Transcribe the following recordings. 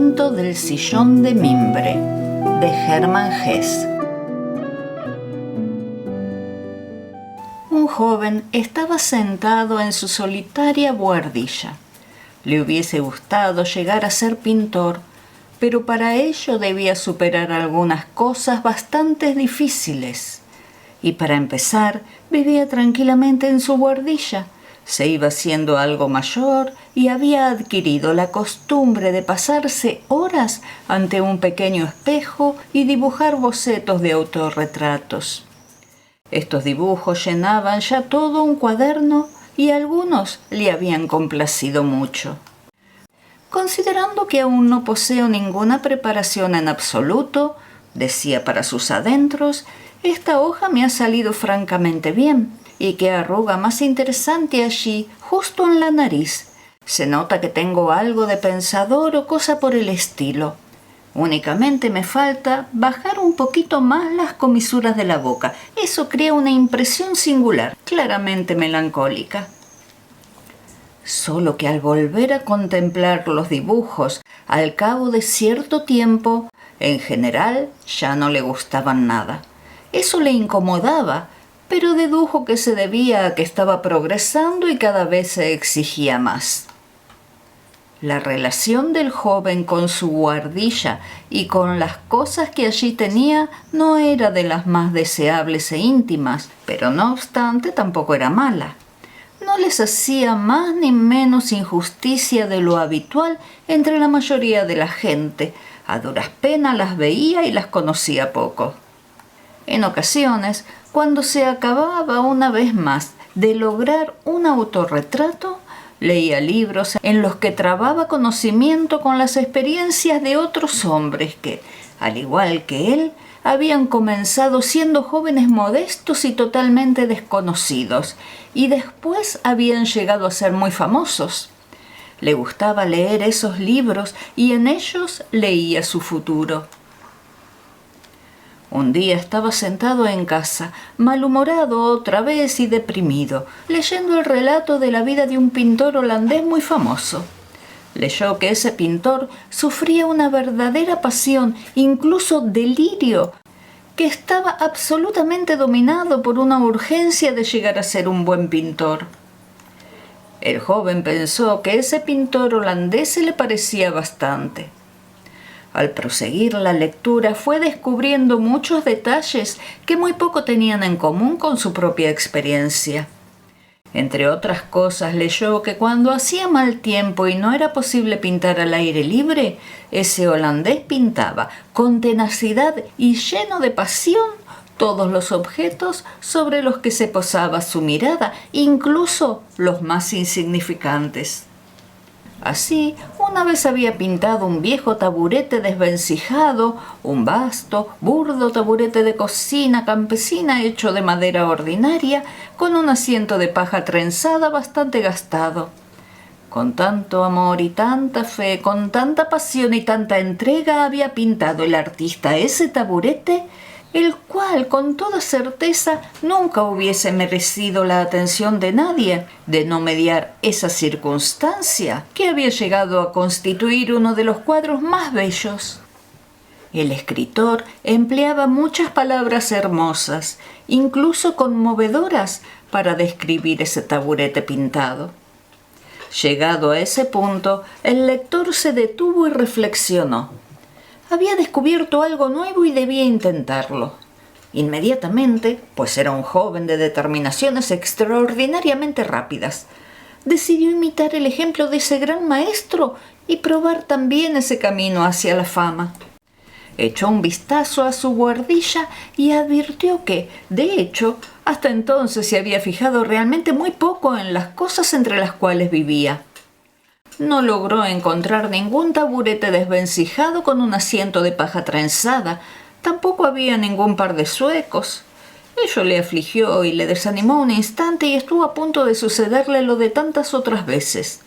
cuento del sillón de mimbre, de Hermann Hesse. Un joven estaba sentado en su solitaria buhardilla. Le hubiese gustado llegar a ser pintor, pero para ello debía superar algunas cosas bastante difíciles. Y para empezar, vivía tranquilamente en su buhardilla. Se iba haciendo algo mayor y había adquirido la costumbre de pasarse horas ante un pequeño espejo y dibujar bocetos de autorretratos. Estos dibujos llenaban ya todo un cuaderno y algunos le habían complacido mucho. Considerando que aún no poseo ninguna preparación en absoluto, decía para sus adentros, esta hoja me ha salido francamente bien. Y qué arruga más interesante allí, justo en la nariz. Se nota que tengo algo de pensador o cosa por el estilo. Únicamente me falta bajar un poquito más las comisuras de la boca. Eso crea una impresión singular, claramente melancólica. Solo que al volver a contemplar los dibujos, al cabo de cierto tiempo, en general ya no le gustaban nada. Eso le incomodaba, pero dedujo que se debía a que estaba progresando y cada vez se exigía más. La relación del joven con su buhardilla y con las cosas que allí tenía no era de las más deseables e íntimas, pero no obstante tampoco era mala. No les hacía más ni menos injusticia de lo habitual entre la mayoría de la gente. A duras penas las veía y las conocía poco. En ocasiones, cuando se acababa una vez más de lograr un autorretrato, leía libros en los que trababa conocimiento con las experiencias de otros hombres que, al igual que él, habían comenzado siendo jóvenes modestos y totalmente desconocidos, y después habían llegado a ser muy famosos. Le gustaba leer esos libros y en ellos leía su futuro. Un día estaba sentado en casa, malhumorado otra vez y deprimido, leyendo el relato de la vida de un pintor holandés muy famoso. Leyó que ese pintor sufría una verdadera pasión, incluso delirio, que estaba absolutamente dominado por una urgencia de llegar a ser un buen pintor. El joven pensó que ese pintor holandés se le parecía bastante. Al proseguir la lectura fue descubriendo muchos detalles que muy poco tenían en común con su propia experiencia. Entre otras cosas leyó que cuando hacía mal tiempo y no era posible pintar al aire libre, ese holandés pintaba con tenacidad y lleno de pasión todos los objetos sobre los que se posaba su mirada, incluso los más insignificantes. Así, una vez había pintado un viejo taburete desvencijado, un vasto, burdo taburete de cocina campesina hecho de madera ordinaria, con un asiento de paja trenzada bastante gastado. Con tanto amor y tanta fe, con tanta pasión y tanta entrega había pintado el artista ese taburete, el cual con toda certeza nunca hubiese merecido la atención de nadie, de no mediar esa circunstancia que había llegado a constituir uno de los cuadros más bellos. El escritor empleaba muchas palabras hermosas, incluso conmovedoras, para describir ese taburete pintado. Llegado a ese punto, el lector se detuvo y reflexionó. Había descubierto algo nuevo y debía intentarlo. Inmediatamente, pues era un joven de determinaciones extraordinariamente rápidas, decidió imitar el ejemplo de ese gran maestro y probar también ese camino hacia la fama. Echó un vistazo a su buhardilla y advirtió que, de hecho, hasta entonces se había fijado realmente muy poco en las cosas entre las cuales vivía. No logró encontrar ningún taburete desvencijado con un asiento de paja trenzada. Tampoco había ningún par de zuecos. Ello le afligió y le desanimó un instante y estuvo a punto de sucederle lo de tantas otras veces.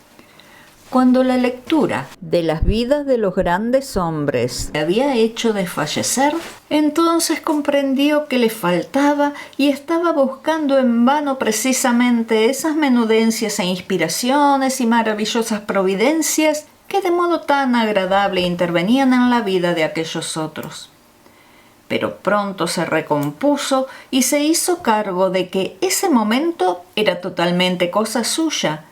Cuando la lectura de las vidas de los grandes hombres le había hecho desfallecer, entonces comprendió que le faltaba y estaba buscando en vano precisamente esas menudencias e inspiraciones y maravillosas providencias que de modo tan agradable intervenían en la vida de aquellos otros. Pero pronto se recompuso y se hizo cargo de que ese momento era totalmente cosa suya.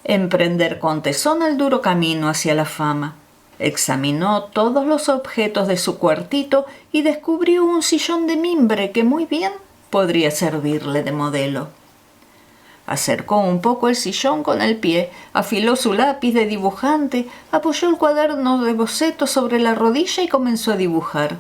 Emprender con tesón el duro camino hacia la fama. Examinó todos los objetos de su cuartito y descubrió un sillón de mimbre que muy bien podría servirle de modelo. Acercó un poco el sillón con el pie, afiló su lápiz de dibujante, apoyó el cuaderno de bocetos sobre la rodilla y comenzó a dibujar.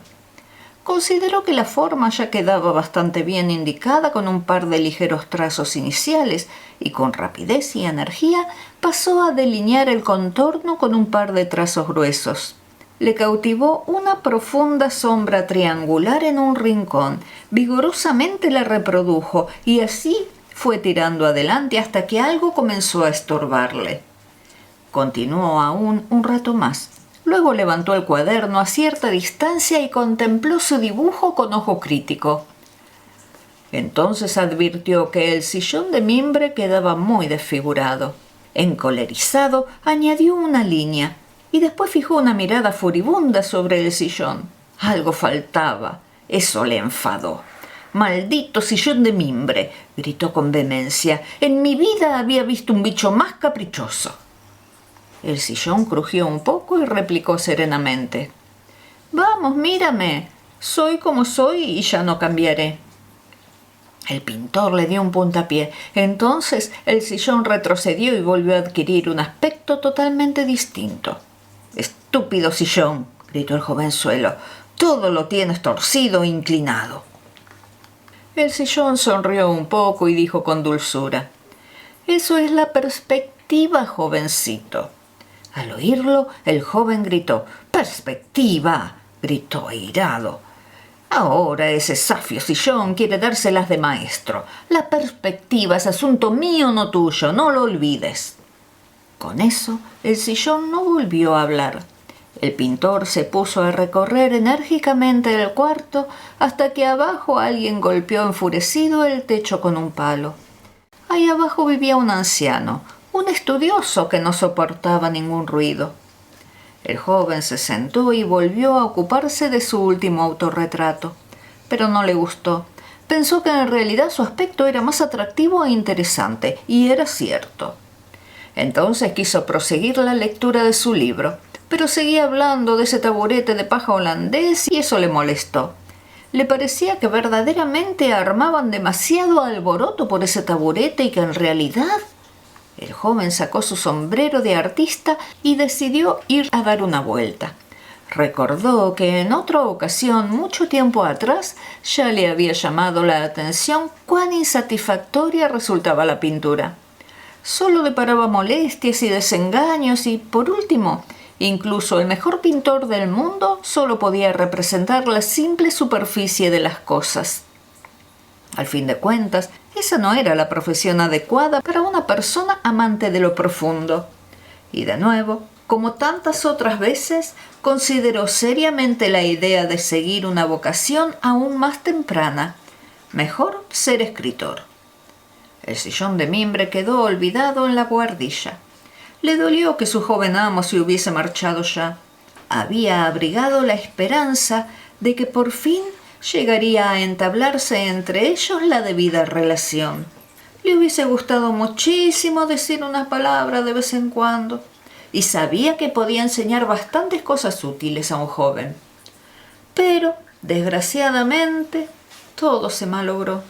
Consideró que la forma ya quedaba bastante bien indicada con un par de ligeros trazos iniciales y con rapidez y energía pasó a delinear el contorno con un par de trazos gruesos. Le cautivó una profunda sombra triangular en un rincón, vigorosamente la reprodujo y así fue tirando adelante hasta que algo comenzó a estorbarle. Continuó aún un rato más. Luego levantó el cuaderno a cierta distancia y contempló su dibujo con ojo crítico. Entonces advirtió que el sillón de mimbre quedaba muy desfigurado. Encolerizado, añadió una línea y después fijó una mirada furibunda sobre el sillón. Algo faltaba. Eso le enfadó. «¡Maldito sillón de mimbre!», gritó con vehemencia. «En mi vida había visto un bicho más caprichoso». El sillón crujió un poco y replicó serenamente: «Vamos, mírame. Soy como soy y ya no cambiaré». El pintor le dio un puntapié. Entonces el sillón retrocedió y volvió a adquirir un aspecto totalmente distinto. «¡Estúpido sillón!», gritó el jovenzuelo. «Todo lo tienes torcido e inclinado». El sillón sonrió un poco y dijo con dulzura: «Eso es la perspectiva, jovencito». Al oírlo, el joven gritó: «¡Perspectiva!», gritó airado. «Ahora ese zafio sillón quiere dárselas de maestro. La perspectiva es asunto mío, no tuyo, no lo olvides». Con eso, el sillón no volvió a hablar. El pintor se puso a recorrer enérgicamente el cuarto hasta que abajo alguien golpeó enfurecido el techo con un palo. Ahí abajo vivía un anciano, un estudioso que no soportaba ningún ruido. El joven se sentó y volvió a ocuparse de su último autorretrato, pero no le gustó. Pensó que en realidad su aspecto era más atractivo e interesante, y era cierto. Entonces quiso proseguir la lectura de su libro, pero seguía hablando de ese taburete de paja holandés y eso le molestó. Le parecía que verdaderamente armaban demasiado alboroto por ese taburete y que en realidad... El joven sacó su sombrero de artista y decidió ir a dar una vuelta. Recordó que en otra ocasión, mucho tiempo atrás, ya le había llamado la atención cuán insatisfactoria resultaba la pintura. Solo deparaba molestias y desengaños y, por último, incluso el mejor pintor del mundo solo podía representar la simple superficie de las cosas. Al fin de cuentas, esa no era la profesión adecuada para una persona amante de lo profundo. Y de nuevo, como tantas otras veces, consideró seriamente la idea de seguir una vocación aún más temprana. Mejor ser escritor. El sillón de mimbre quedó olvidado en la buhardilla. Le dolió que su joven amo se hubiese marchado ya. Había abrigado la esperanza de que por fin llegaría a entablarse entre ellos la debida relación. Le hubiese gustado muchísimo decir una palabra de vez en cuando, y sabía que podía enseñar bastantes cosas útiles a un joven. Pero, desgraciadamente, todo se malogró.